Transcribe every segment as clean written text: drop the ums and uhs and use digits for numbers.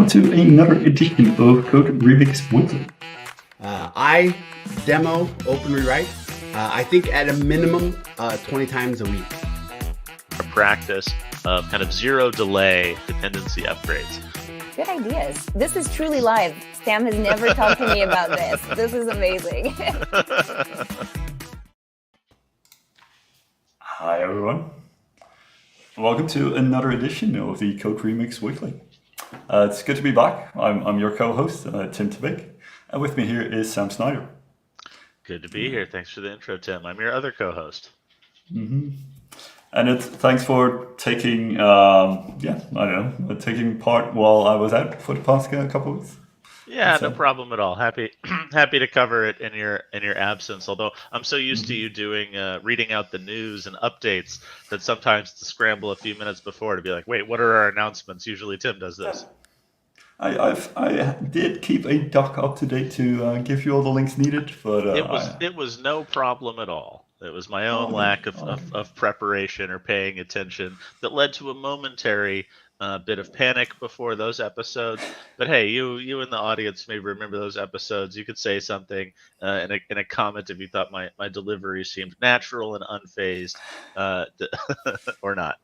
welcome to another edition of Code Remix Weekly. I demo Open Rewrite, I think at a minimum 20 times a week. A practice of kind of zero delay dependency upgrades. Good ideas. This is truly live. Sam has never talked to me about this. This is amazing. Hi everyone. Welcome to another edition of the Code Remix Weekly. It's good to be back. I'm your co-host, Tim Tebik, and with me here is Sam Snyder. Good to be here. Thanks for the intro, Tim. I'm your other co-host. Mm-hmm. And thanks for taking, taking part while I was out for the past couple of weeks. Yeah, no problem at all. Happy to cover it in your absence. Although I'm so used to you doing reading out the news and updates that sometimes to scramble a few minutes before to be like, wait, what are our announcements? Usually Tim does this. I did keep a doc up to date to give you all the links needed, but it was no problem at all. It was my own lack of preparation or paying attention that led to a momentary bit of panic before those episodes. But hey, you in the audience may remember those episodes. You could say something in a comment if you thought my delivery seemed natural and unfazed or not.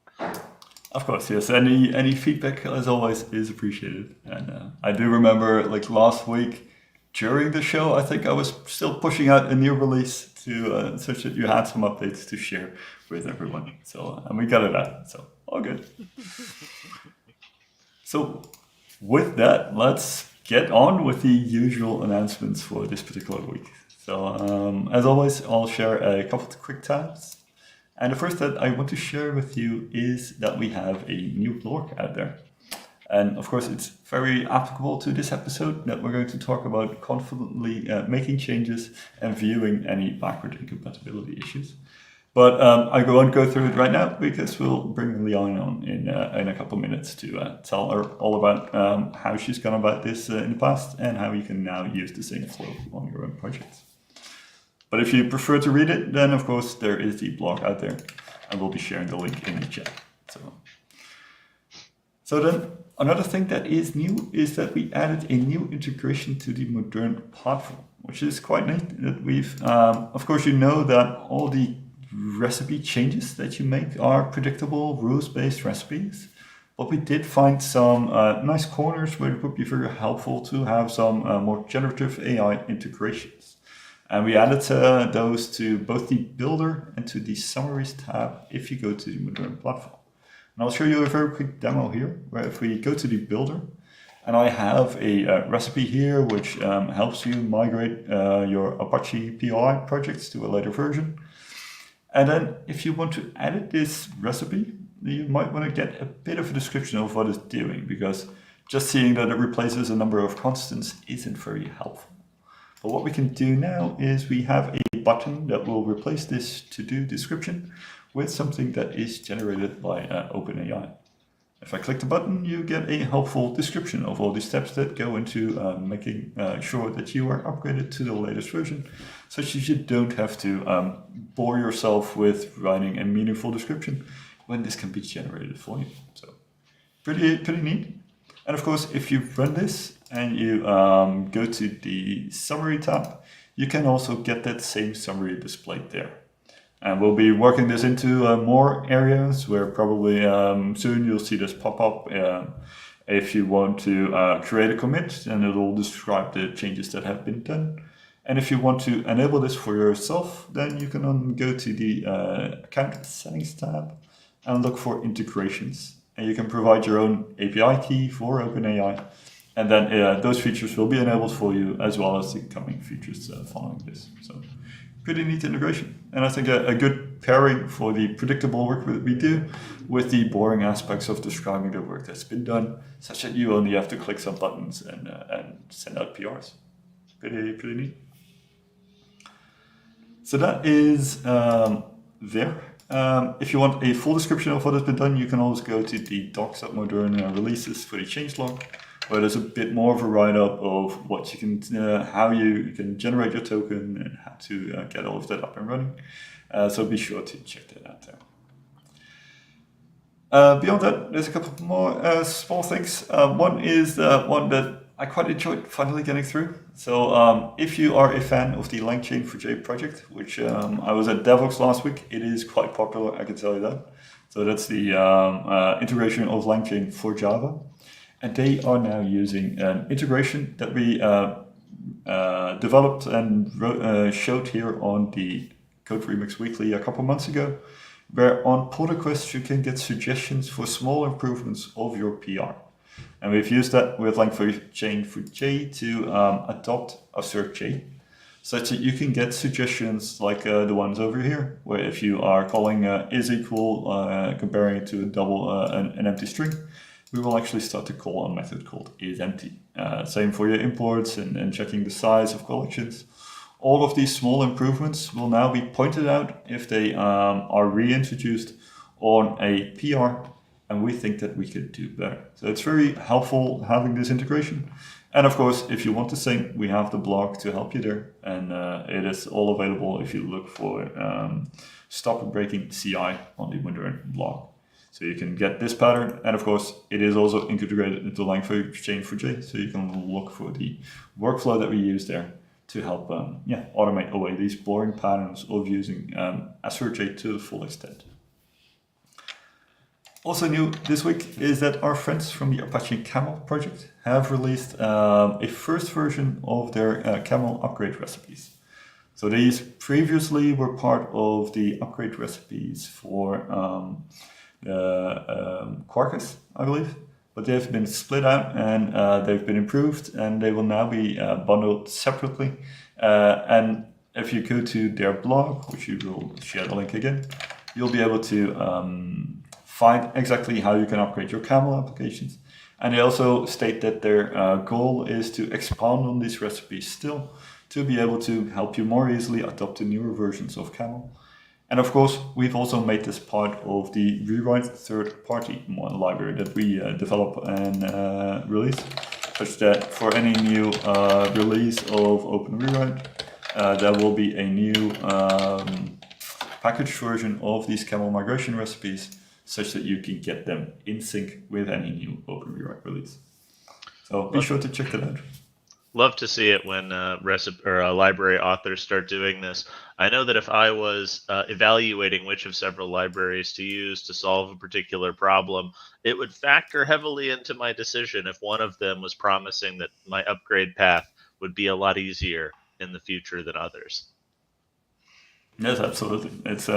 Of course, yes. Any feedback, as always, is appreciated. And I do remember, like last week during the show, I think I was still pushing out a new release to such that you had some updates to share with everyone. So and we got it out. So all good. So with that, let's get on with the usual announcements for this particular week. So as always, I'll share a couple of quick tabs. And the first that I want to share with you is that we have a new blog out there. And of course, it's very applicable to this episode that we're going to talk about confidently making changes and viewing any backward incompatibility issues. But I won't go through it right now because we'll bring Leanne on in a couple of minutes to tell her all about how she's gone about this in the past and how you can now use the same flow on your own projects. But if you prefer to read it, then of course there is the blog out there, and we'll be sharing the link in the chat. So then another thing that is new is that we added a new integration to the Modern platform, which is quite neat. That we've, of course, you know that all the recipe changes that you make are predictable rules-based recipes. But we did find some nice corners where it would be very helpful to have some more generative AI integrations. And we added those to both the Builder and to the Summaries tab if you go to the Modern platform. And I'll show you a very quick demo here, where if we go to the Builder, and I have a recipe here which helps you migrate your Apache POI projects to a later version. And then if you want to edit this recipe, you might want to get a bit of a description of what it's doing, because just seeing that it replaces a number of constants isn't very helpful. But what we can do now is we have a button that will replace this to-do description with something that is generated by OpenAI. If I click the button, you get a helpful description of all the steps that go into making sure that you are upgraded to the latest version, such that you don't have to bore yourself with writing a meaningful description when this can be generated for you. So pretty neat. And of course, if you run this and you go to the Summary tab, you can also get that same summary displayed there. And we'll be working this into more areas where probably soon you'll see this pop up. If you want to create a commit, then it'll describe the changes that have been done. And if you want to enable this for yourself, then you can go to the Account Settings tab and look for integrations. And you can provide your own API key for OpenAI. And then those features will be enabled for you, as well as the coming features following this. So pretty neat integration. And I think a good pairing for the predictable work that we do with the boring aspects of describing the work that's been done, such that you only have to click some buttons and send out PRs. Pretty neat. So that is there. If you want a full description of what has been done, you can always go to the docs.modern releases for the changelog, where there's a bit more of a write-up of what you can, how you can generate your token and how to get all of that up and running. So be sure to check that out there. Beyond that, there's a couple more small things. One is one that I quite enjoyed finally getting through. So if you are a fan of the LangChain4j project, which I was at DevOps last week, it is quite popular, I can tell you that. So that's the integration of LangChain for Java. And they are now using an integration that we developed and showed here on the Code Remix Weekly a couple months ago, where on pull requests you can get suggestions for small improvements of your PR. And we've used that with LangChain4j to adopt assert J, such that you can get suggestions like the ones over here, where if you are calling is equal, comparing it to a double an empty string, we will actually start to call a method called isEmpty. Same for your imports and checking the size of collections. All of these small improvements will now be pointed out if they are reintroduced on a PR, and we think that we could do better. So it's very helpful having this integration. And of course, if you want to sing, we have the blog to help you there. And it is all available if you look for Stop Breaking CI on the Modern blog. So you can get this pattern, and of course, it is also integrated into LangChain4j, so you can look for the workflow that we use there to help automate away these boring patterns of using assert J to the full extent. Also new this week is that our friends from the Apache Camel project have released a first version of their Camel upgrade recipes. So these previously were part of the upgrade recipes for Quarkus, I believe, but they've been split out and they've been improved, and they will now be bundled separately. And if you go to their blog, which you will share the link again, you'll be able to find exactly how you can upgrade your Camel applications. And they also state that their goal is to expand on these recipes still to be able to help you more easily adopt the newer versions of Camel. And of course, we've also made this part of the rewrite third-party library that we develop and release, such that for any new release of Open Rewrite, there will be a new packaged version of these Camel migration recipes, such that you can get them in sync with any new Open Rewrite release. So be sure to check that out. Love to see it when library authors start doing this. I know that if I was evaluating which of several libraries to use to solve a particular problem, it would factor heavily into my decision if one of them was promising that my upgrade path would be a lot easier in the future than others. Yes, absolutely. It's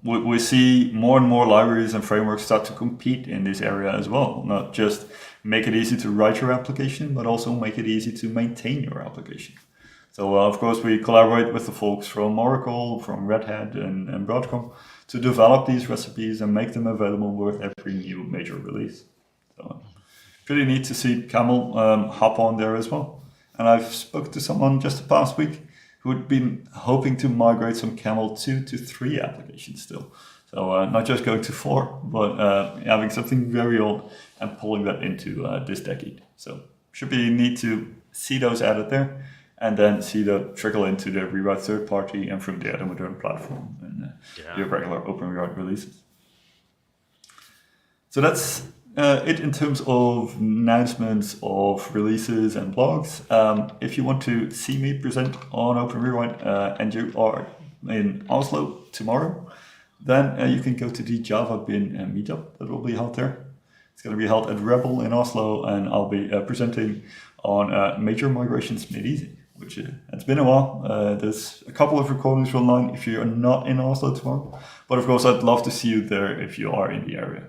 we see more and more libraries and frameworks start to compete in this area as well. Not just make it easy to write your application, but also make it easy to maintain your application. So of course we collaborate with the folks from Oracle, from Red Hat and Broadcom to develop these recipes and make them available with every new major release. So pretty neat to see Camel hop on there as well. And I've spoken to someone just the past week who had been hoping to migrate some Camel 2 to 3 applications still. So not just going to 4, but having something very old and pulling that into this decade. So should be neat to see those added there, and then see that trickle into the rewrite third party, and from there the Modern platform and your regular Open Rewrite releases. So that's it in terms of announcements of releases and blogs. If you want to see me present on Open Rewrite and you are in Oslo tomorrow, then you can go to the Java Bin meetup that will be held there. It's going to be held at Rebel in Oslo, and I'll be presenting on major migrations made easy, which it's been a while. There's a couple of recordings online if you're not in Oslo tomorrow, but of course I'd love to see you there if you are in the area.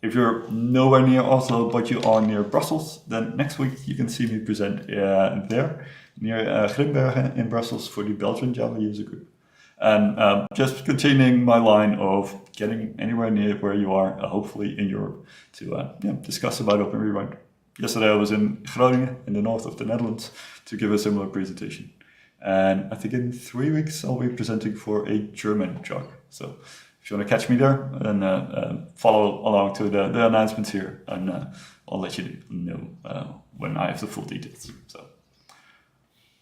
If you're nowhere near Oslo, but you are near Brussels, then next week you can see me present there, near Grimbergen in Brussels for the Belgian Java user group. And just continuing my line of getting anywhere near where you are, hopefully in Europe, to discuss about Open Rewrite. Yesterday I was in Groningen, in the north of the Netherlands, to give a similar presentation. And I think in 3 weeks I'll be presenting for a German JOG. So if you want to catch me there, then follow along to the announcements here, and I'll let you know when I have the full details. So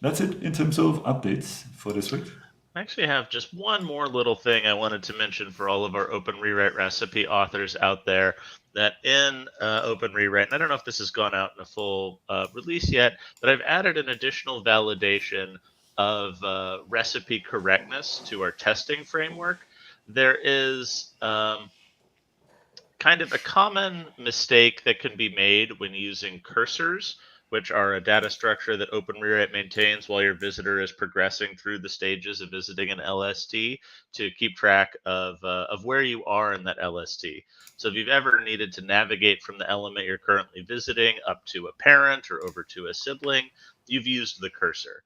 that's it in terms of updates for this week. I actually have just one more little thing I wanted to mention for all of our Open Rewrite recipe authors out there. That in Open Rewrite, and I don't know if this has gone out in a full release yet, but I've added an additional validation of recipe correctness to our testing framework. There is kind of a common mistake that can be made when using cursors, which are a data structure that Open Rewrite maintains while your visitor is progressing through the stages of visiting an LST to keep track of where you are in that LST. So if you've ever needed to navigate from the element you're currently visiting up to a parent or over to a sibling, you've used the cursor.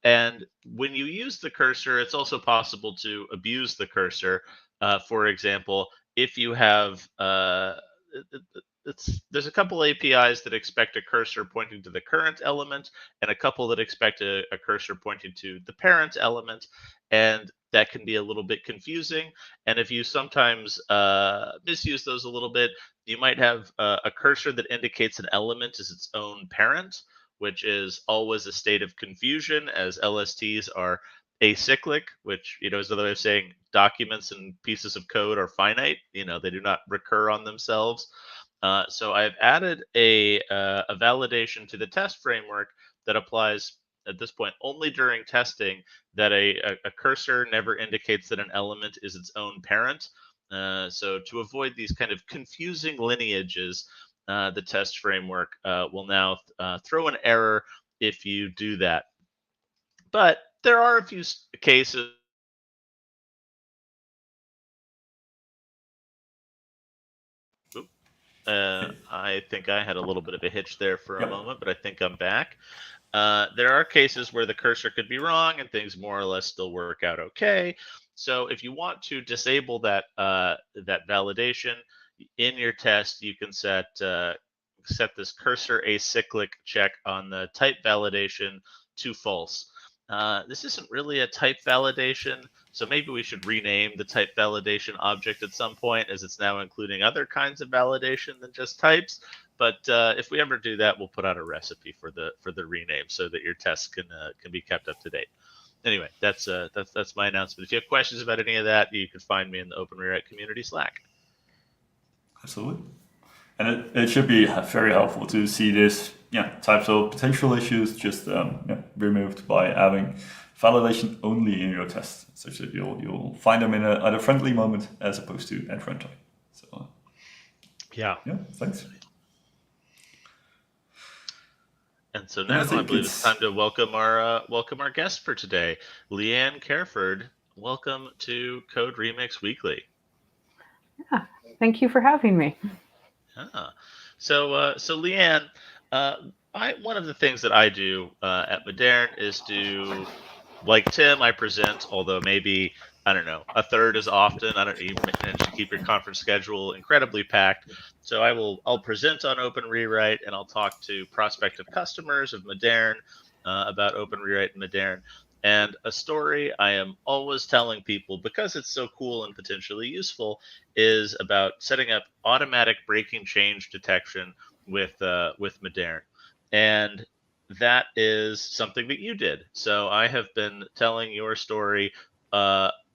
And when you use the cursor, it's also possible to abuse the cursor. For example, if you have there's a couple APIs that expect a cursor pointing to the current element and a couple that expect a cursor pointing to the parent element, and that can be a little bit confusing. And if you sometimes misuse those a little bit, you might have a cursor that indicates an element as its own parent, which is always a state of confusion, as LSTs are acyclic, which is another way of saying documents and pieces of code are finite. They do not recur on themselves. So I've added a validation to the test framework that applies at this point only during testing, that a cursor never indicates that an element is its own parent. So to avoid these kind of confusing lineages, the test framework will now throw an error if you do that. But there are a few cases. I think I had a little bit of a hitch there for a Yep. moment, but I think I'm back. There are cases where the cursor could be wrong and things more or less still work out okay. So if you want to disable that validation in your test, you can set this cursor acyclic check on the type validation to false. This isn't really a type validation, so maybe we should rename the type validation object at some point, as it's now including other kinds of validation than just types. But if we ever do that, we'll put out a recipe for the rename so that your tests can be kept up to date. Anyway, that's my announcement. If you have questions about any of that, you can find me in the Open Rewrite community Slack. Absolutely. And it should be very helpful to see this types of potential issues just removed by having validation only in your test, such that you'll find them at a friendly moment as opposed to at runtime. So yeah, thanks. And so now I believe it's time to welcome our guest for today, Leanne Careford. Welcome to Code Remix Weekly. Yeah, thank you for having me. So Leanne, one of the things that I do at Modern is to, like Tim, I present, although maybe, I don't know, a third as often. I don't know, you manage to keep your conference schedule incredibly packed. So I'll present on Open Rewrite, and I'll talk to prospective customers of Modern about Open Rewrite and Modern. And a story I am always telling people, because it's so cool and potentially useful, is about setting up automatic breaking change detection with Modern. And that is something that you did. So I have been telling your story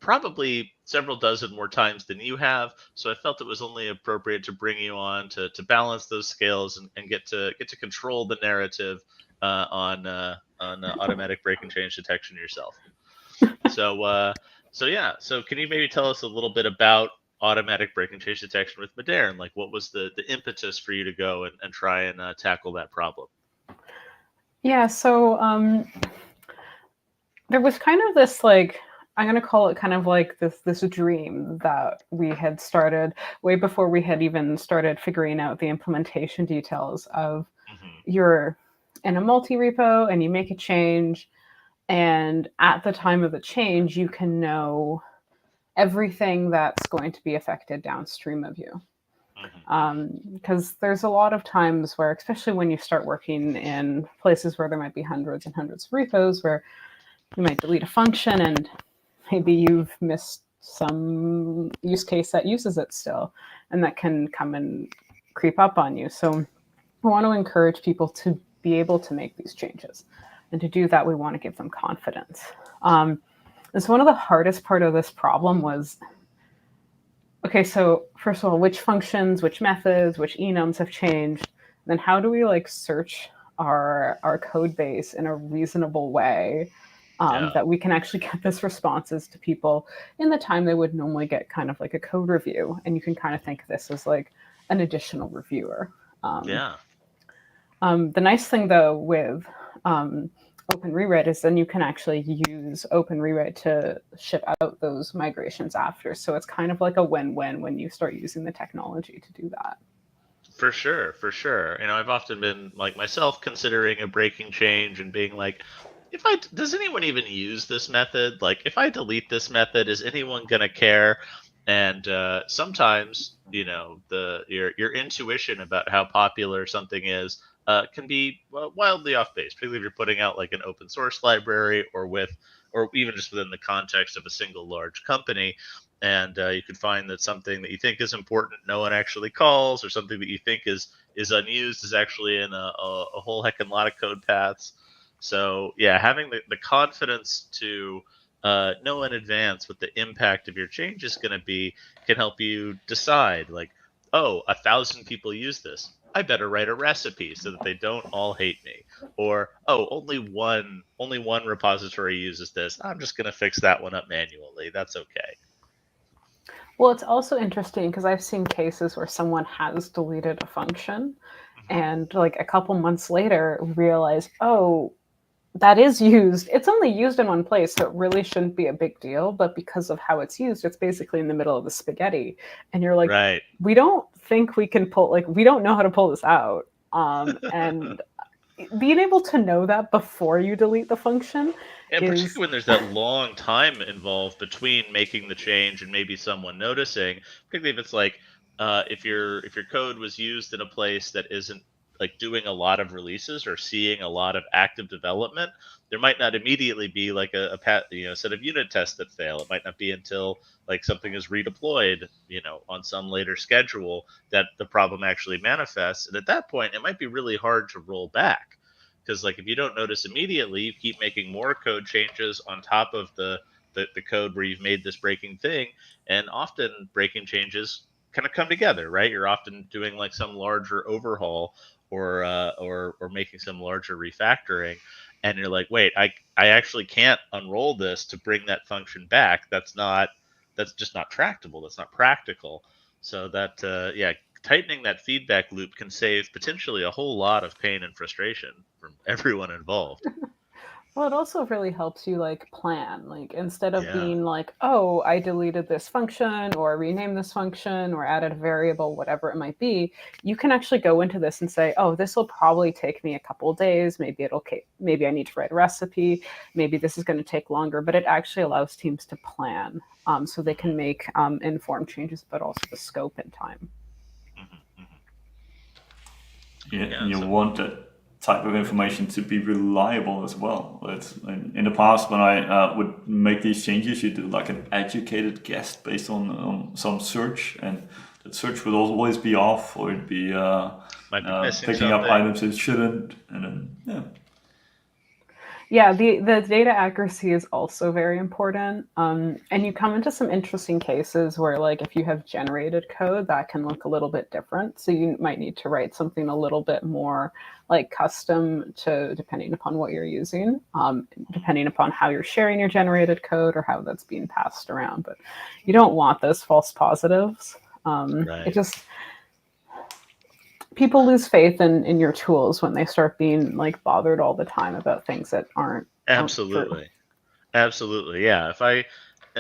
probably several dozen more times than you have. So I felt it was only appropriate to bring you on to balance those scales and get to control the narrative on automatic break and change detection yourself. So can you maybe tell us a little bit about automatic break and change detection with Modern? Like, what was the impetus for you to go and try and tackle that problem? Yeah, so there was kind of this, like, I'm going to call it kind of like this dream that we had started way before we had even started figuring out the implementation details of you're in a multi-repo and you make a change, and at the time of the change, you can know everything that's going to be affected downstream of you. Because there's a lot of times where, especially when you start working in places where there might be hundreds and hundreds of repos, where you might delete a function and maybe you've missed some use case that uses it still, and that can come and creep up on you. So we want to encourage people to be able to make these changes. And to do that, we want to give them confidence. And And so one of the hardest part of this problem was, okay, so first of all, which functions, which methods, which enums have changed? Then how do we like search our code base in a reasonable way Yeah. that we can actually get those responses to people in the time they would normally get kind of like a code review? And you can kind of think of this as like an additional reviewer. Yeah. The nice thing though with Open Rewrite is then you can actually use Open Rewrite to ship out those migrations after. So it's kind of like a win-win when you start using the technology to do that. For sure, for sure. I've often been like myself considering a breaking change and being like, does anyone even use this method? Like, if I delete this method, is anyone gonna care? And sometimes, your intuition about how popular something is can be wildly off base, particularly if you're putting out like an open source library or even just within the context of a single large company. And you could find that something that you think is important no one actually calls, or something that you think is unused is actually in a whole heckin' lot of code paths. So yeah, having the confidence to know in advance what the impact of your change is going to be can help you decide, like, oh, 1,000 people use this, I better write a recipe so that they don't all hate me. Or, oh, only one repository uses this, I'm just going to fix that one up manually, that's okay. Well, it's also interesting because I've seen cases where someone has deleted a function and like a couple months later realize, oh, that is used. It's only used in one place, so it really shouldn't be a big deal. But because of how it's used, it's basically in the middle of the spaghetti. And you're like, Right. we don't think we can pull, like, we don't know how to pull this out. And being able to know that before you delete the function And is particularly when there's that long time involved between making the change and maybe someone noticing, particularly if it's like if your code was used in a place that isn't like doing a lot of releases or seeing a lot of active development, there might not immediately be like a set of unit tests that fail. It might not be until like something is redeployed, on some later schedule that the problem actually manifests. And at that point, it might be really hard to roll back, because like if you don't notice immediately, you keep making more code changes on top of the code where you've made this breaking thing. And often breaking changes kind of come together, right? You're often doing like some larger overhaul or making some larger refactoring, and you're like, wait, I actually can't unroll this to bring that function back. That's just not tractable, that's not practical. So that yeah, tightening that feedback loop can save potentially a whole lot of pain and frustration from everyone involved. well, it also really helps you like plan. Like instead of Yeah. being like, oh, I deleted this function or renamed this function or added a variable, whatever it might be, you can actually go into this and say, oh, this will probably take me a couple of days. Maybe I need to write a recipe. Maybe this is going to take longer. But it actually allows teams to plan so they can make informed changes, but also the scope and time. Yeah, you want that type of information to be reliable as well. In the past, when I would make these changes, you do like an educated guess based on some search, and that search would always be off, or it'd be Might be missing picking up something. items it shouldn't, and then Yeah, the data accuracy is also very important. And you come into some interesting cases where, like, if you have generated code, that can look a little bit different. So you might need to write something a little bit more like custom to depending upon what you're using, depending upon how you're sharing your generated code or how that's being passed around. But you don't want those false positives. Right. It just people lose faith in your tools when they start being like bothered all the time about things that aren't true. Absolutely. Absolutely. Yeah.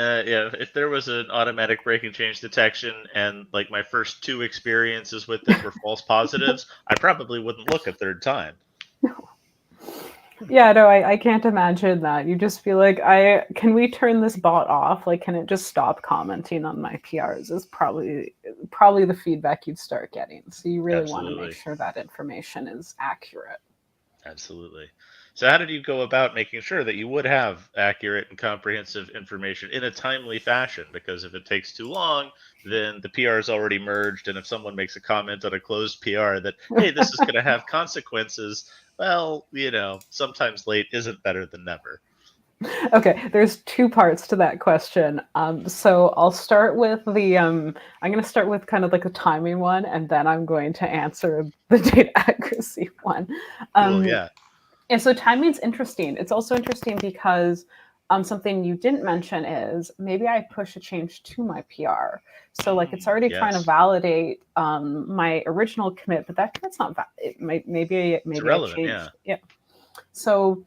If there was an automatic breaking change detection and like my first two experiences with it were false positives, I probably wouldn't look a third time. Yeah, no, I can't imagine that. You just feel like, can we turn this bot off? Like, can it just stop commenting on my PRs? Is probably the feedback you'd start getting. So you really want to Absolutely. make sure that information is accurate. Absolutely. So how did you go about making sure that you would have accurate and comprehensive information in a timely fashion? Because if it takes too long, then the PR is already merged. And if someone makes a comment on a closed PR that, hey, this is going to have consequences, well, sometimes late isn't better than never. Okay, there's two parts to that question. So I'll start with I'm going to start with kind of like a timing one, and then I'm going to answer the data accuracy one. Cool, yeah. And so timing's interesting. It's also interesting because something you didn't mention is maybe I push a change to my PR. So like it's already trying to Yes. validate my original commit, but that commit's not maybe It's I relevant, changed. yeah. So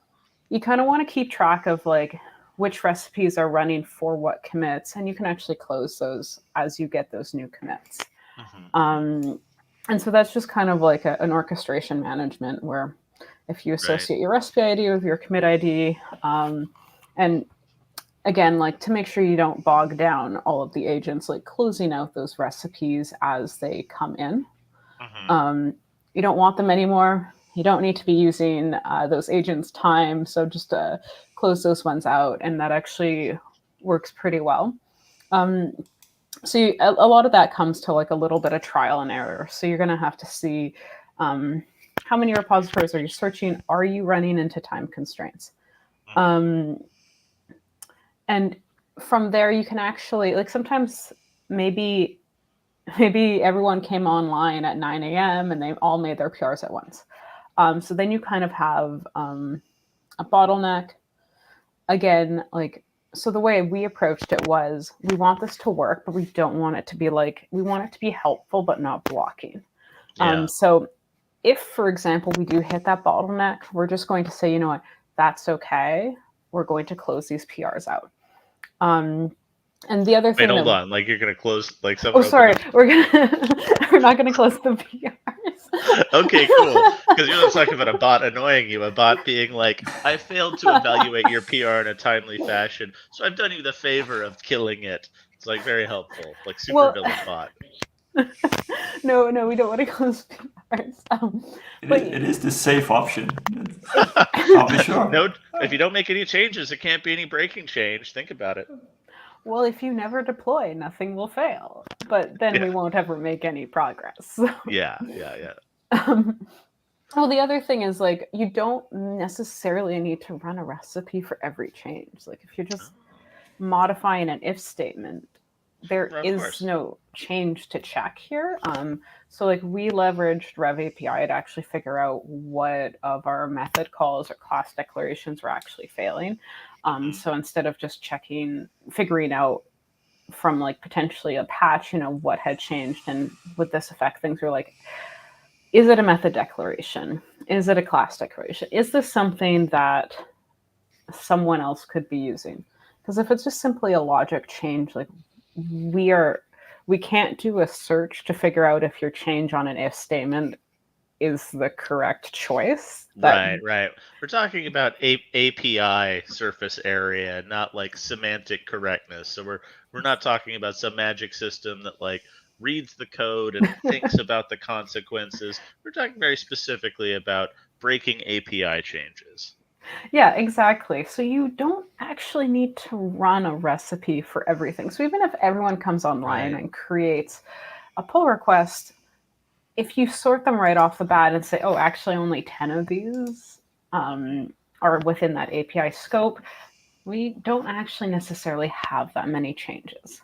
you kind of want to keep track of like which recipes are running for what commits, and you can actually close those as you get those new commits. And so that's just kind of like an orchestration management where if you associate your recipe ID with your commit ID, and again, like to make sure you don't bog down all of the agents, like closing out those recipes as they come in. You don't want them anymore. You don't need to be using those agents' time. So just close those ones out. And that actually works pretty well. So a lot of that comes to like a little bit of trial and error. So you're going to have to see how many repositories are you searching? Are you running into time constraints? And from there, you can actually, like sometimes maybe everyone came online at 9 a.m. and they all made their PRs at once. So then you kind of have a bottleneck. Again, like, so the way we approached it was we want this to work, but we don't want it to be like, we want it to be helpful, but not blocking. Yeah. So if, for example, we do hit that bottleneck, we're just going to say, you know what, that's okay. We're going to close these PRs out. And the other thing. Wait, hold on. Like you're gonna close like someone. Oh, sorry. We're not gonna close the PRs. Okay, cool. Because you're not talking about a bot annoying you, a bot being like, I failed to evaluate your PR in a timely fashion, so I've done you the favor of killing it. It's like very helpful, like super villain bot. No, we don't want to close PRs. It is the safe option. I'll be sure. No, if you don't make any changes, it can't be any breaking change. Think about it. Well, if you never deploy, nothing will fail. But then we won't ever make any progress. Yeah. Well, the other thing is like you don't necessarily need to run a recipe for every change. Like if you're just modifying an if statement, there is no change to check here. So like we leveraged Rev API to actually figure out what of our method calls or class declarations were actually failing. So instead of just figuring out from like potentially a patch, what had changed and would this affect things, we're like, is it a method declaration? Is it a class declaration? Is this something that someone else could be using? Because if it's just simply a logic change, like we can't do a search to figure out if your change on an if statement is the correct choice. Right. We're talking about API surface area, not like semantic correctness. So we're not talking about some magic system that like reads the code and thinks about the consequences. We're talking very specifically about breaking API changes. Yeah, exactly. So you don't actually need to run a recipe for everything. So even if everyone comes online and creates a pull request, if you sort them right off the bat and say, oh, actually only 10 of these are within that API scope, we don't actually necessarily have that many changes.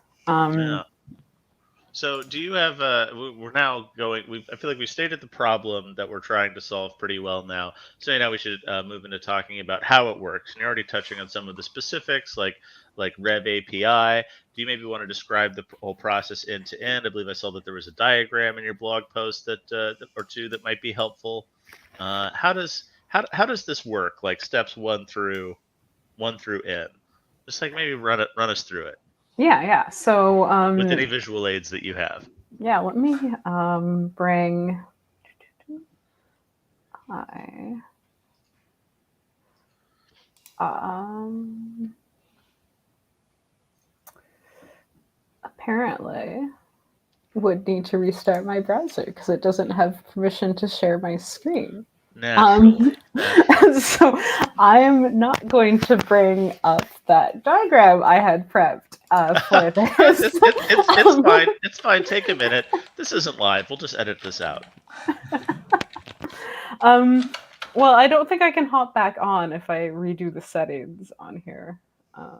So do you have, we're now going, I feel like we stated the problem that we're trying to solve pretty well now. So now we should move into talking about how it works. And you're already touching on some of the specifics like Rev API. Do you maybe want to describe the whole process end to end? I believe I saw that there was a diagram in your blog post that or two that might be helpful. How does this work? Like steps one through N. Just like maybe run us through it. Yeah. So with any visual aids that you have. Yeah, let me bring apparently would need to restart my browser because it doesn't have permission to share my screen. So I'm not going to bring up that diagram I had prepped for this. It's fine. It's fine. Take a minute. This isn't live. We'll just edit this out. Well, I don't think I can hop back on if I redo the settings on here.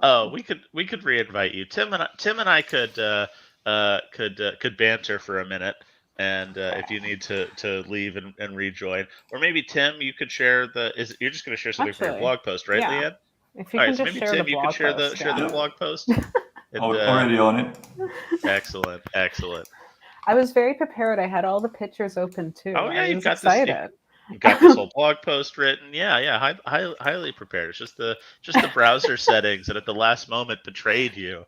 Oh, we could reinvite you. Tim and I could banter for a minute, and if you need to leave and rejoin, or maybe Tim, you could share the. Is you're just going to share something from your Actually, blog post, right, yeah. Leanne? If you All can right, so just maybe share the Tim, you could blog share the post, yeah. blog post. And, Already on it. excellent, excellent. I was very prepared. I had all the pictures open too. Oh yeah, I you've was got this. excited. You've got this whole blog post written. Yeah, yeah, highly prepared. It's just the browser settings that at the last moment betrayed you.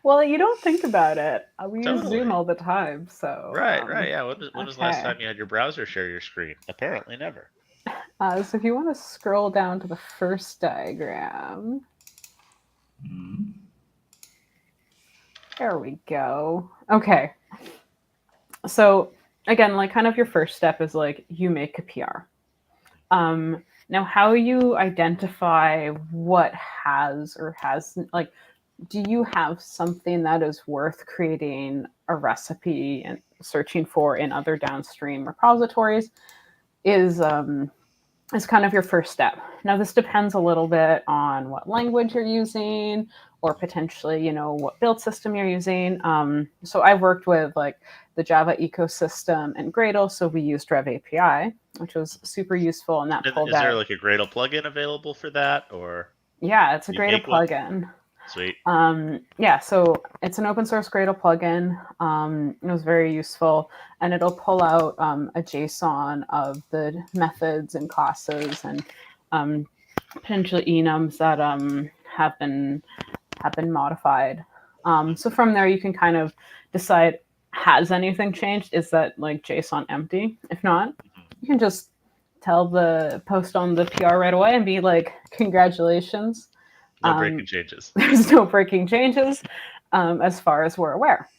Well, you don't think about it. We use Zoom Totally. all the time, so Right. Yeah. When was the last okay. time you had your browser share your screen? Apparently never. So if you want to scroll down to the first diagram, there we go. Okay. So again, like kind of your first step is like you make a PR. Now, how you identify what has or hasn't, like, do you have something that is worth creating a recipe and searching for in other downstream repositories is kind of your first step. Now, this depends a little bit on what language you're using or potentially, what build system you're using. So I've worked with like the Java ecosystem and Gradle. So we used Rev API, which was super useful. And that And pulled is there out. like a Gradle plugin available for that, or Yeah, it's a you Gradle make one? plugin. Sweet. Yeah, so it's an open source Gradle plugin. It was very useful, and it'll pull out a JSON of the methods and classes and potentially enums that have been modified. So from there, you can kind of decide, has anything changed? Is that like JSON empty? If not, you can just tell the post on the PR right away and be like, congratulations. No breaking changes. There's no breaking changes as far as we're aware.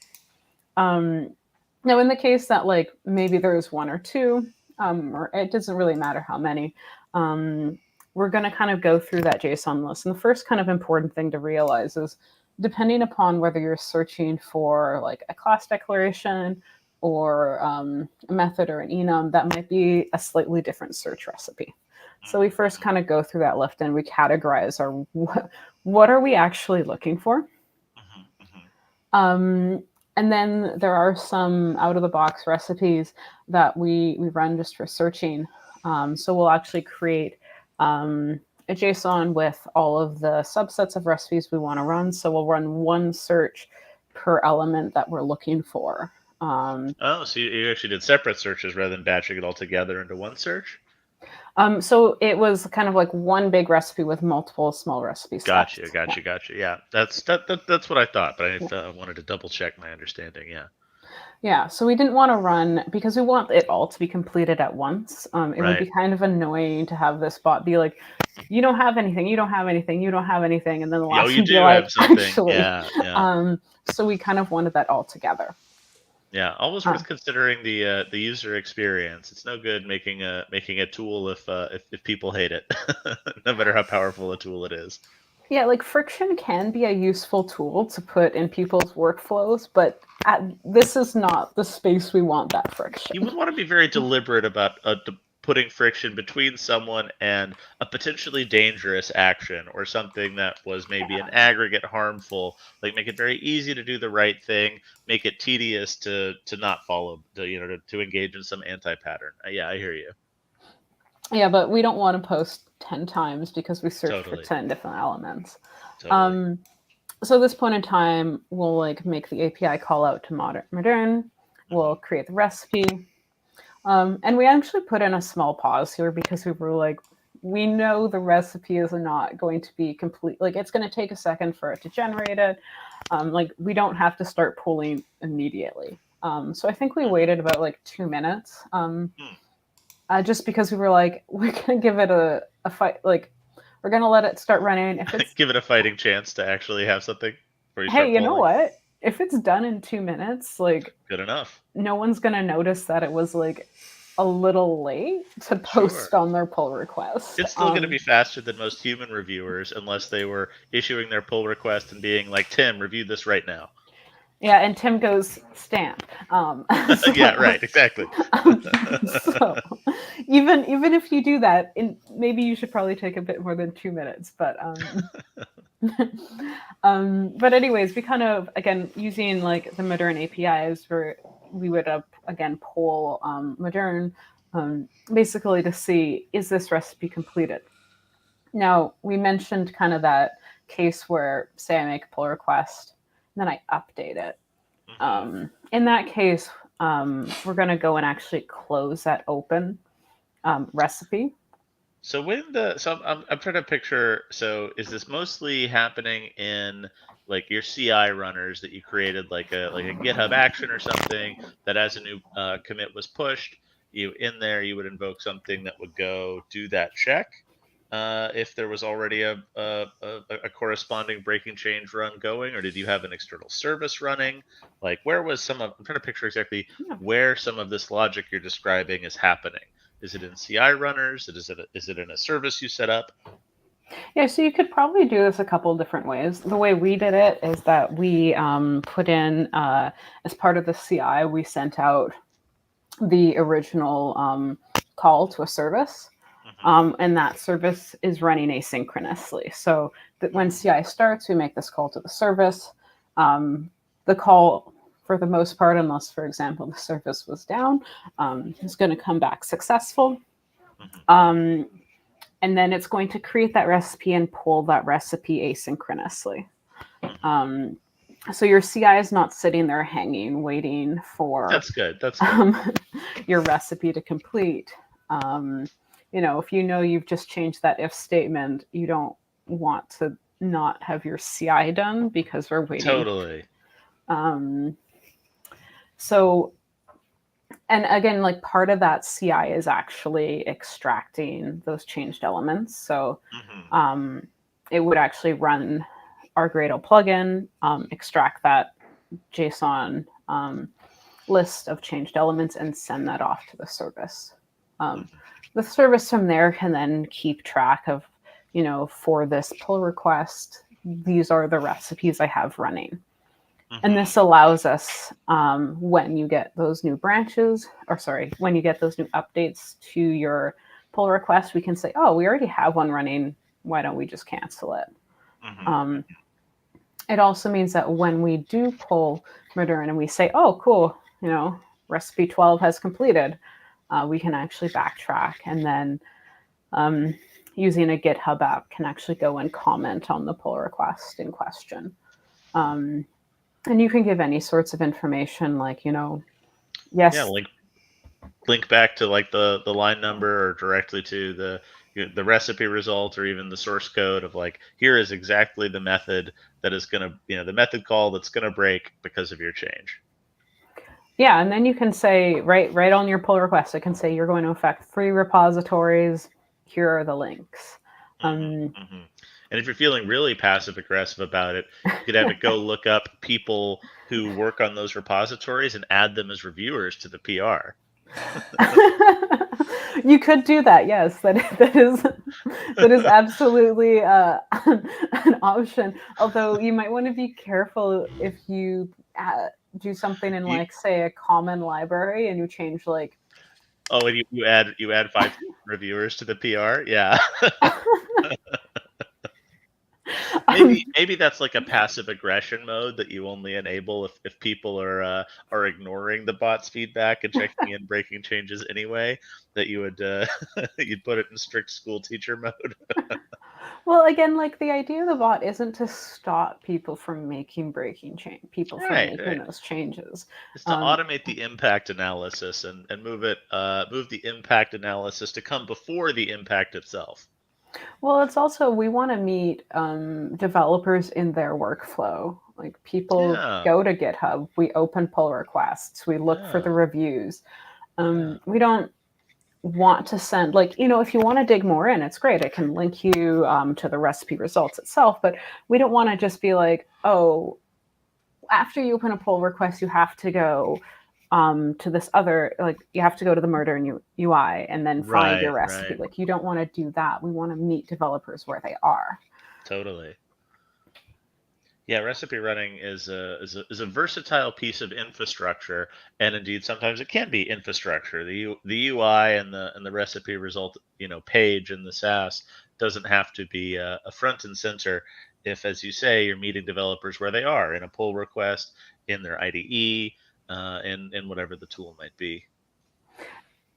Now, in the case that like maybe there's one or two, or it doesn't really matter how many, we're going to kind of go through that JSON list. And the first kind of important thing to realize is depending upon whether you're searching for like a class declaration or a method or an enum, that might be a slightly different search recipe. So we first kind of go through that list and we categorize our what are we actually looking for. And then there are some out of the box recipes that we run just for searching. So we'll actually create a JSON with all of the subsets of recipes we want to run. So we'll run one search per element that we're looking for. Oh, so you actually did separate searches rather than batching it all together into one search? So it was kind of like one big recipe with multiple small recipes. Gotcha. Yeah, that's what I thought, but I wanted to double check my understanding. Yeah. Yeah, so we didn't want to run because we want it all to be completed at once. It would be kind of annoying to have this bot be like, you don't have anything, you don't have anything, you don't have anything, and then the last you one do be have like, something. actually. Yeah. So we kind of wanted that all together. Yeah, always worth considering the user experience. It's no good making a tool if people hate it, no matter how powerful a tool it is. Yeah, like friction can be a useful tool to put in people's workflows, but this is not the space we want that friction. You would want to be very deliberate about putting friction between someone and a potentially dangerous action or something that was maybe an aggregate harmful. Like make it very easy to do the right thing, make it tedious to not follow, to engage in some anti-pattern. Yeah, I hear you. Yeah, but we don't want to post 10 times because we search for 10 different elements. Totally. So at this point in time, we'll like make the API call out to Modern. We'll create the recipe. And we actually put in a small pause here because we were like, we know the recipe is not going to be complete. Like it's going to take a second for it to generate it. Like we don't have to start pulling immediately. So I think we waited about like 2 minutes. Just because we were like, we're going to give it a fight. Like we're going to let it start running. If it's give it a fighting chance to actually have something. Hey, you know what? If it's done in 2 minutes, like good enough. No one's gonna notice that it was like a little late to post on their pull request. It's still going to be faster than most human reviewers, unless they were issuing their pull request and being like, "Tim, review this right now." Yeah, and Tim goes stamp. Yeah, right, exactly. even if you do that, maybe you should probably take a bit more than 2 minutes. But but anyways, we kind of again using like the Modern APIs, where we would again poll Modern basically to see, is this recipe completed? Now we mentioned kind of that case where, say, I make a pull request and then I update it. In that case, we're going to go and actually close that open recipe. So I'm trying to picture. So is this mostly happening in like your CI runners that you created, like a GitHub action or something that as a new commit was pushed, you in there you would invoke something that would go do that check if there was already a corresponding breaking change run going, or did you have an external service running? Like where was I'm trying to picture exactly where some of this logic you're describing is happening. Is it in CI runners? Is it in a service you set up? Yeah, so you could probably do this a couple different ways. The way we did it is that we put in, as part of the CI, we sent out the original call to a service. And that service is running asynchronously. So that when CI starts, we make this call to the service. The call, for the most part, unless, for example, the service was down, is going to come back successful. And then it's going to create that recipe and pull that recipe asynchronously. So your CI is not sitting there hanging, waiting for That's good. That's good. Your recipe to complete. If you know you've just changed that if statement, you don't want to not have your CI done because we're waiting. Totally. So, and again, like part of that CI is actually extracting those changed elements. So it would actually run our Gradle plugin, extract that JSON list of changed elements and send that off to the service. The service from there can then keep track of, for this pull request, these are the recipes I have running. And this allows us, when you get those new when you get those new updates to your pull request, we can say, oh, we already have one running. Why don't we just cancel it? It also means that when we do pull Modern and we say, oh, cool, recipe 12 has completed, we can actually backtrack and then using a GitHub app can actually go and comment on the pull request in question. And you can give any sorts of information like, yes. Yeah, link back to like the line number or directly to the recipe result or even the source code of like, here is exactly the method that is going to, the method call that's going to break because of your change. Yeah, and then you can say, right on your pull request, it can say you're going to affect 3 repositories. Here are the links. And if you're feeling really passive aggressive about it, you could have it go look up people who work on those repositories and add them as reviewers to the PR. You could do that. Yes, that is absolutely an option. Although you might want to be careful if you do something in like, say, a common library and you change like. Oh, and you add 5 reviewers to the PR? Yeah. Maybe that's like a passive aggression mode that you only enable if people are ignoring the bot's feedback and checking in breaking changes anyway. That you would you'd put it in strict school teacher mode. Well, again, like the idea of the bot isn't to stop people from making making those changes. It's to automate the impact analysis and move the impact analysis to come before the impact itself. Well, it's also, we want to meet developers in their workflow. Like people go to GitHub, we open pull requests, we look for the reviews. We don't want to send, like, if you want to dig more in, it's great. It can link you to the recipe results itself, but we don't want to just be like, oh, after you open a pull request, you have to go to this other, like you have to go to the Modern UI and then find your recipe. Like you don't want to do that. We want to meet developers where they are. Totally. Yeah, recipe running is a versatile piece of infrastructure, and indeed sometimes it can be infrastructure. The UI and the recipe result, page in the SaaS doesn't have to be a front and center. If, as you say, you're meeting developers where they are in a pull request, in their IDE, in whatever the tool might be.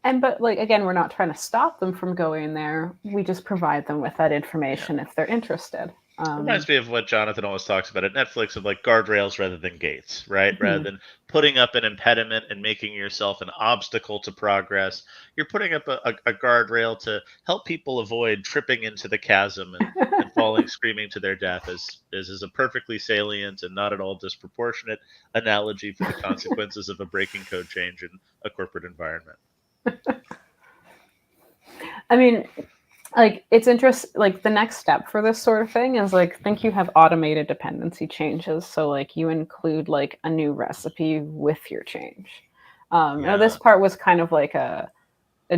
And but like again, we're not trying to stop them from going there. We just provide them with that Yeah. information if they're interested. Reminds me of what Jonathan always talks about at Netflix of like guardrails rather than gates, right? Rather Mhm. than putting up an impediment and making yourself an obstacle to progress, you're putting up a guardrail to help people avoid tripping into the chasm and falling screaming to their death is a perfectly salient and not at all disproportionate analogy for the consequences of a breaking code change in a corporate environment. I mean, like it's interesting. Like the next step for this sort of thing is like think you have automated dependency changes. So like you include like a new recipe with your change. Now this Yeah. part was kind of like a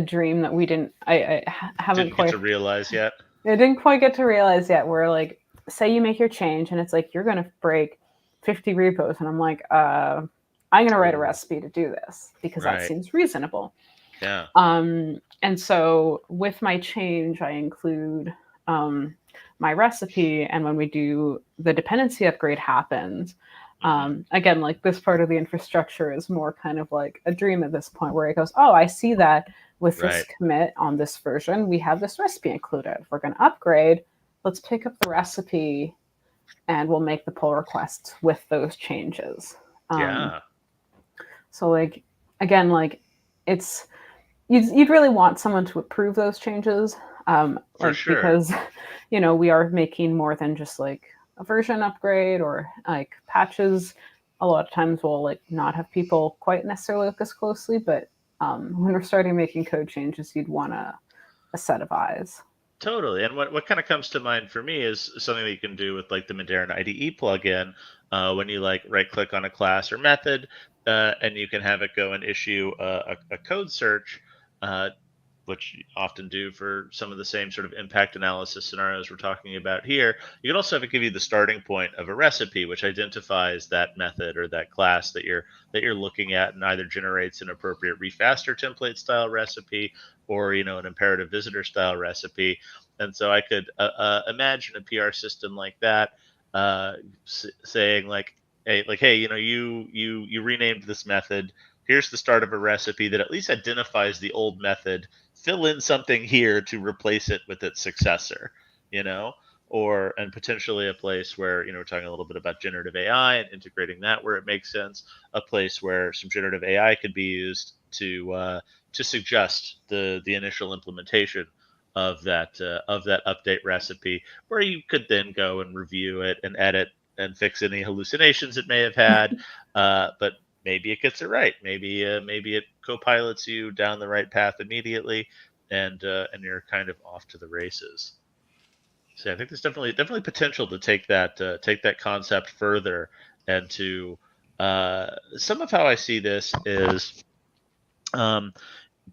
dream that we didn't. Haven't Didn't get quite. to realize yet. I didn't quite get to realize yet. Where like say you make your change and it's like you're gonna break 50 repos, and I'm like, I'm gonna write a Ooh, recipe to do this because that right. seems reasonable. Yeah. And so with my change, I include um, my recipe. And when we do the dependency upgrade happens, Hmm. again, like this part of the infrastructure is more kind of like a dream at this point where it goes, oh, I see that with this Right. commit on this version, we have this recipe included. If we're going to upgrade, let's pick up the recipe and we'll make the pull requests with those changes. Um, Yeah. so like, again, like it's, you'd really want someone to approve those changes, For like sure. because we are making more than just like a version upgrade or like patches. A lot of times we'll like not have people quite necessarily look as closely, but when we're starting making code changes, you'd want a set of eyes. Totally. And what kind of comes to mind for me is something that you can do with like the Modern IDE plugin when you like right click on a class or method and you can have it go and issue a code search, uh, which you often do for some of the same sort of impact analysis scenarios we're talking about here. You can also have it give you the starting point of a recipe, which identifies that method or that class that you're looking at, and either generates an appropriate refaster template style recipe or an imperative visitor style recipe. And so I could imagine a PR system like that uh, saying hey, you renamed this method. Here's the start of a recipe that at least identifies the old method. Fill in something here to replace it with its successor, you know, or and potentially a place where we're talking a little bit about generative AI and integrating that where it makes sense. A place where some generative AI could be used to suggest the initial implementation of that update recipe, where you could then go and review it and edit and fix any hallucinations it may have had. But maybe it gets it right. Maybe it co-pilots you down the right path immediately, and you're kind of off to the races. So I think there's definitely potential to take that concept further and to some of how I see this is um,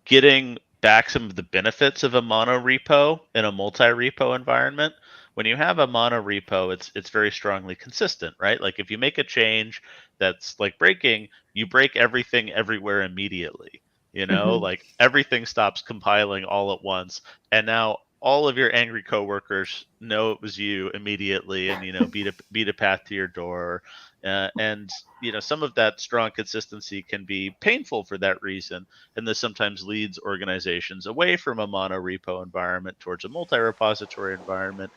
getting back some of the benefits of a mono repo in a multi-repo environment. When you have a mono repo, it's very strongly consistent, right? Like if you make a change that's like breaking, you break everything everywhere immediately. Hmm. Like everything stops compiling all at once, and now all of your angry coworkers know it was you immediately, and beat a path to your door. And some of that strong consistency can be painful for that reason, and this sometimes leads organizations away from a mono repo environment towards a multi-repository environment.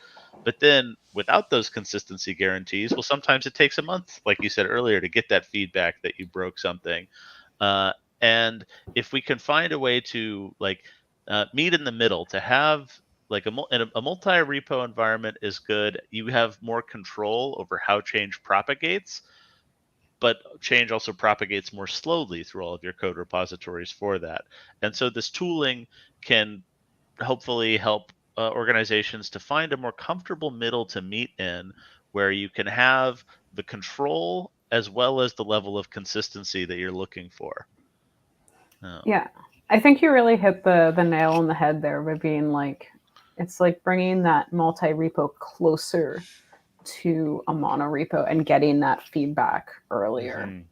But then without those consistency guarantees, well, sometimes it takes a month, like you said earlier, to get that feedback that you broke something. Uh, and if we can find a way to meet in the middle, to have like a multi-repo environment is good. You have more control over how change propagates, but change also propagates more slowly through all of your code repositories for that. And so this tooling can hopefully help organizations to find a more comfortable middle to meet in, where you can have the control as well as the level of consistency that you're looking for. Yeah, I think you really hit the nail on the head there by being like, it's like bringing that multi repo closer to a monorepo and getting that feedback earlier.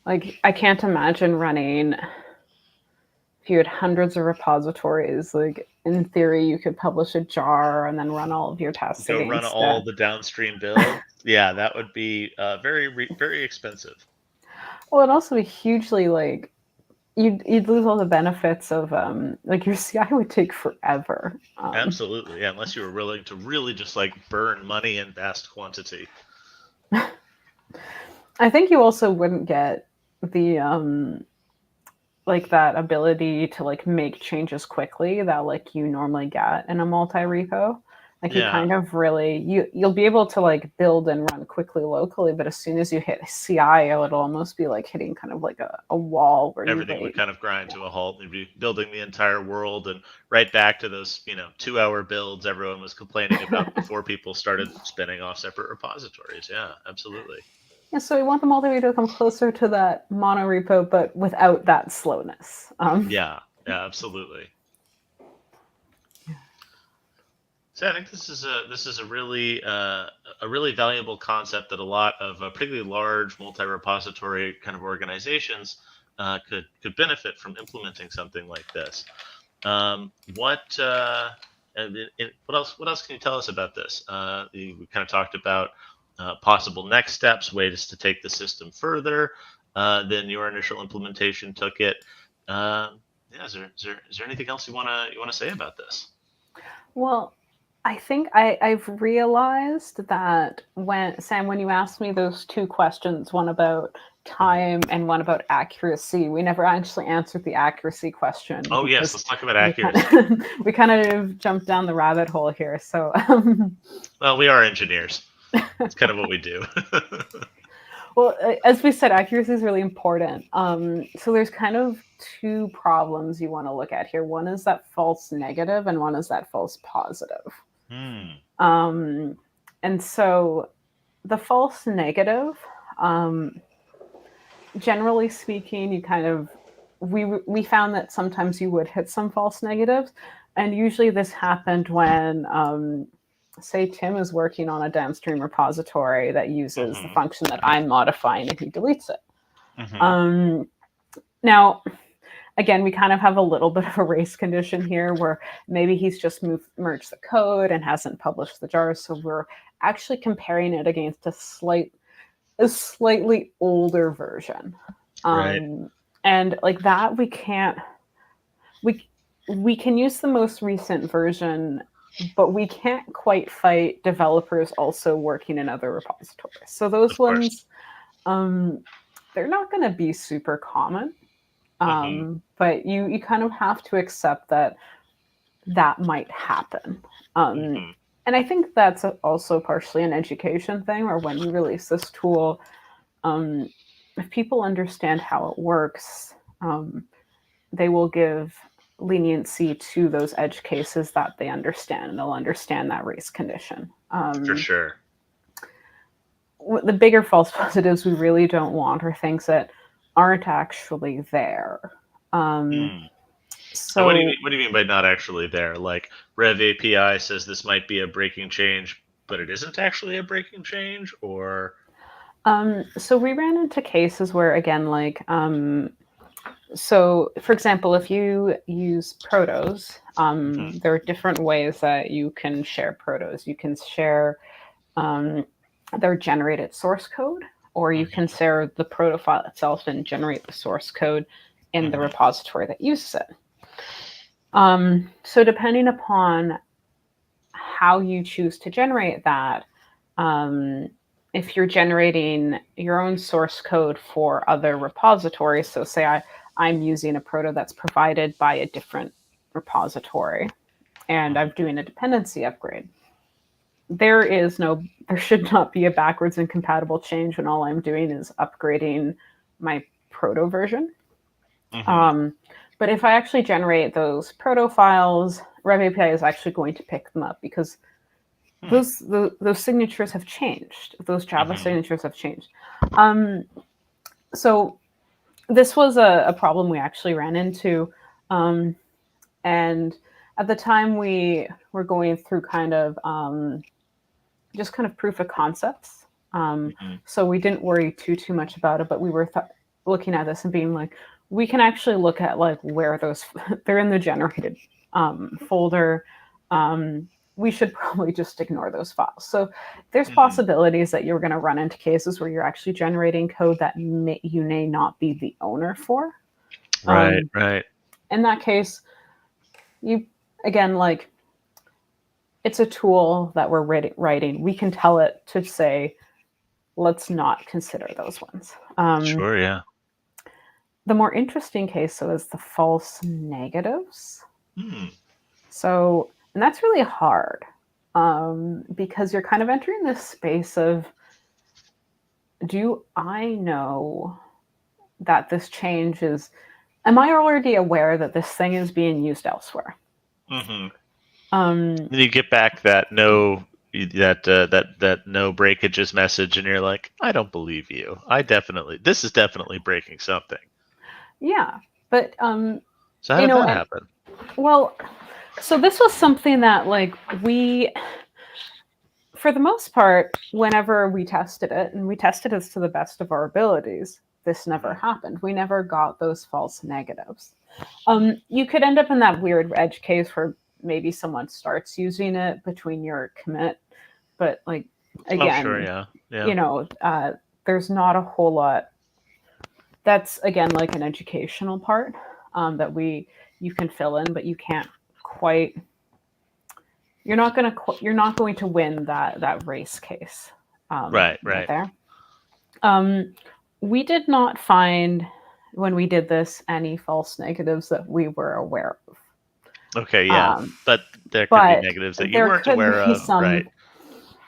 Like, I can't imagine running, if you had hundreds of repositories, like in theory you could publish a jar and then run all of your tests Go run against all it. the downstream builds. Yeah, that would be very expensive. Well, it'd also be hugely like you'd lose all the benefits of like your CI would take forever. Absolutely, yeah, unless you were willing to really just like burn money in vast quantity. I think you also wouldn't get the like that ability to like make changes quickly that like you normally get in a multi-repo. Like you Yeah. kind of really you'll be able to like build and run quickly locally, but as soon as you hit CI, it'll almost be like hitting kind of like a wall where Everything you would kind of grind to a halt. You'd be building the entire world, and right back to those 2-hour builds everyone was complaining about before people started spinning off separate repositories. Yeah, absolutely. Yeah, so we want the multi-repo to come closer to that monorepo, but without that slowness. Yeah, absolutely. So I think this is a really valuable concept that a lot of particularly large multi-repository kind of organizations could benefit from implementing something like this. What else can you tell us about this? We kind of talked about possible next steps, ways to take the system further than your initial implementation took it. Is there anything else you want to say about this? Well, I think I've realized that when you asked me those two questions, one about time and one about accuracy, we never actually answered the accuracy question. Oh yes, let's talk about accuracy. We kind of jumped down the rabbit hole here. So, well, we are engineers. It's kind of what we do. Well, as we said, accuracy is really important. So there's kind of two problems you want to look at here. One is that false negative, and one is that false positive. And so the false negative, generally speaking, you kind of we found that sometimes you would hit some false negatives, and usually this happened when say Tim is working on a downstream repository that uses the function that I'm modifying and he deletes it. Now, again, we kind of have a little bit of a race condition here where maybe he's just merged the code and hasn't published the jars. So we're actually comparing it against a slightly older version. Right. And like that, we can use the most recent version, but we can't quite fight developers also working in other repositories. So those ones, they're not going to be super common. But you kind of have to accept that might happen. And I think that's also partially an education thing, or when you release this tool, if people understand how it works, they will give leniency to those edge cases that they understand, and they'll understand that race condition. For sure. The bigger false positives we really don't want are things that aren't actually there. So what do you mean by not actually there? Like Rev API says this might be a breaking change, but it isn't actually a breaking change, or? So we ran into cases where, again, like, so for example, if you use protos, there are different ways that you can share protos. You can share their generated source code, or you can share the proto file itself and generate the source code in the repository that uses it. So depending upon how you choose to generate that, if you're generating your own source code for other repositories, so say I'm using a proto that's provided by a different repository and I'm doing a dependency upgrade, there should not be a backwards incompatible change when all I'm doing is upgrading my proto version. But if I actually generate those proto files, Rev API is actually going to pick them up because those signatures have changed. Those Java signatures have changed. So this was a problem we actually ran into. And at the time we were going through kind of just kind of proof of concepts. So we didn't worry too much about it, but we were looking at this and being like, we can actually look at like where those they're in the generated folder. We should probably just ignore those files. So there's possibilities that you're going to run into cases where you're actually generating code that you may not be the owner for. Right. In that case, you again, like, it's a tool that we're writing. We can tell it to say, let's not consider those ones. Sure, yeah. The more interesting case, though, is the false negatives. So, and that's really hard because you're kind of entering this space of, do I know that this change is, am I already aware that this thing is being used elsewhere? Then you get back that no breakages message, and you're like, I don't believe you. This is definitely breaking something. Yeah, but so how did that happen? Well, so this was something that, like, we, for the most part, whenever we tested it, and we tested it to the best of our abilities, this never happened. We never got those false negatives. You could end up in that weird edge case where maybe someone starts using it between your commit, but like, again, sure, yeah. you know, there's not a whole lot. That's, again, like an educational part that you can fill in, but you can't quite. You're not going to win that race case. Right. There. We did not find, when we did this, any false negatives that we were aware of. Okay, yeah, but there could be negatives that you weren't aware of, right?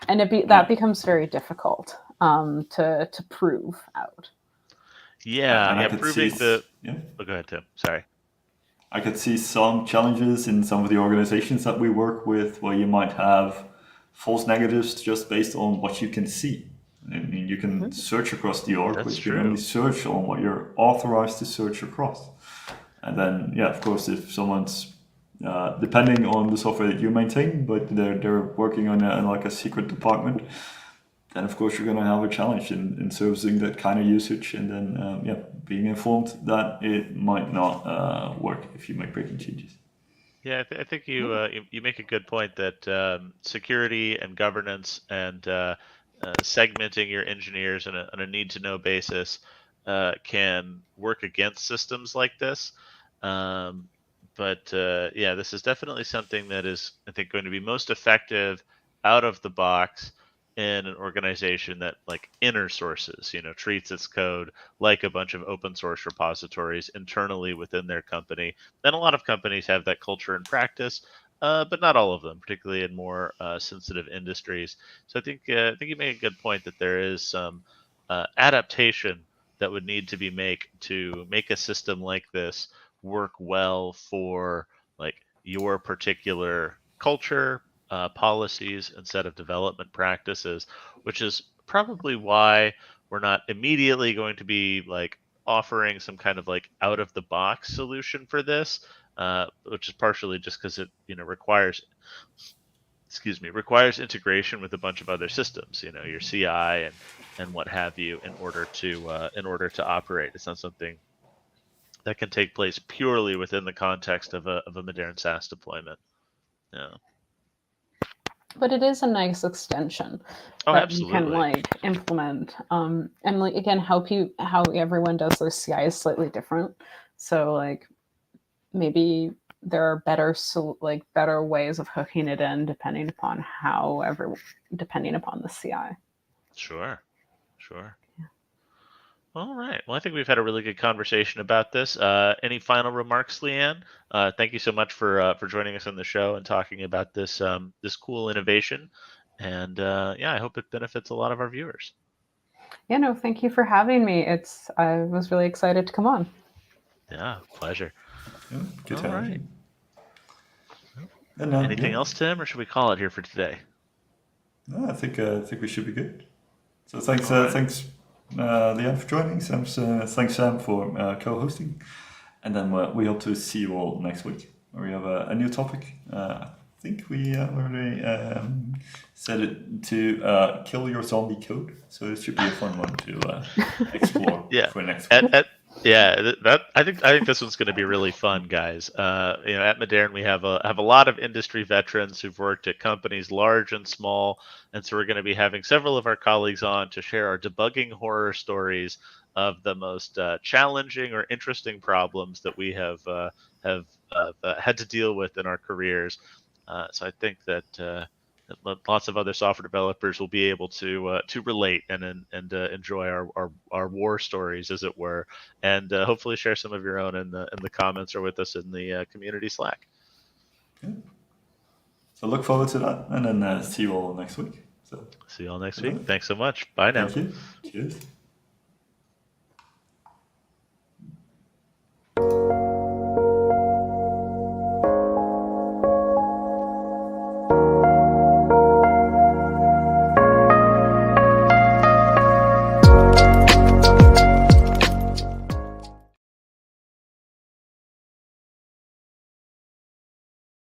And that becomes very difficult to prove out. Yeah, proving the. Oh, go ahead, Tim. Sorry. I could see some challenges in some of the organizations that we work with where you might have false negatives just based on what you can see. I mean, you can search across the org, but you can only search on what you're authorized to search across. And then, yeah, of course, if someone's depending on the software that you maintain, but they're working on a secret department, then of course you're going to have a challenge in servicing that kind of usage, and then being informed that it might not work if you make breaking changes. Yeah, I think you make a good point that security and governance and segmenting your engineers on a need-to-know basis can work against systems like this. But this is definitely something that is, I think, going to be most effective out of the box in an organization that, like, inner sources, treats its code like a bunch of open source repositories internally within their company. And a lot of companies have that culture and practice, but not all of them, particularly in more sensitive industries. So I think you make a good point that there is some adaptation that would need to be made to make a system like this work well for, like, your particular culture, policies, and set of development practices, which is probably why we're not immediately going to be, like, offering some kind of, like, out of the box solution for this, which is partially just because it requires integration with a bunch of other systems, your CI and what have you, in order to operate. It's not something that can take place purely within the context of a modern SaaS deployment. Yeah. But it is a nice extension that absolutely. You can, like, implement. And, like, again, how everyone does their CI is slightly different. So, like, maybe there are better ways of hooking it in depending upon the CI. Sure. Yeah. All right. Well, I think we've had a really good conversation about this. Any final remarks, Leanne? Thank you so much for joining us on the show and talking about this cool innovation. And I hope it benefits a lot of our viewers. Yeah, no, thank you for having me. I was really excited to come on. Yeah, pleasure. Yeah, good to have you. Anything else, Tim, or should we call it here for today? No, I think we should be good. So thanks, Leanne, for joining. Thanks, Sam, for co-hosting. And then we hope to see you all next week. we have a new topic. I think we already set it to kill your zombie code. So it should be a fun one to explore Yeah. for next week. I think this one's going to be really fun, guys. At Modern we have a lot of industry veterans who've worked at companies large and small, and so we're going to be having several of our colleagues on to share our debugging horror stories of the most challenging or interesting problems that we have had to deal with in our careers. So I think that lots of other software developers will be able to relate and enjoy our war stories, as it were, and hopefully share some of your own in the comments or with us in the community Slack. Good. So look forward to that, and then see you all next week. So See you all next week. Thanks so much. Bye now. thank you. Cheers.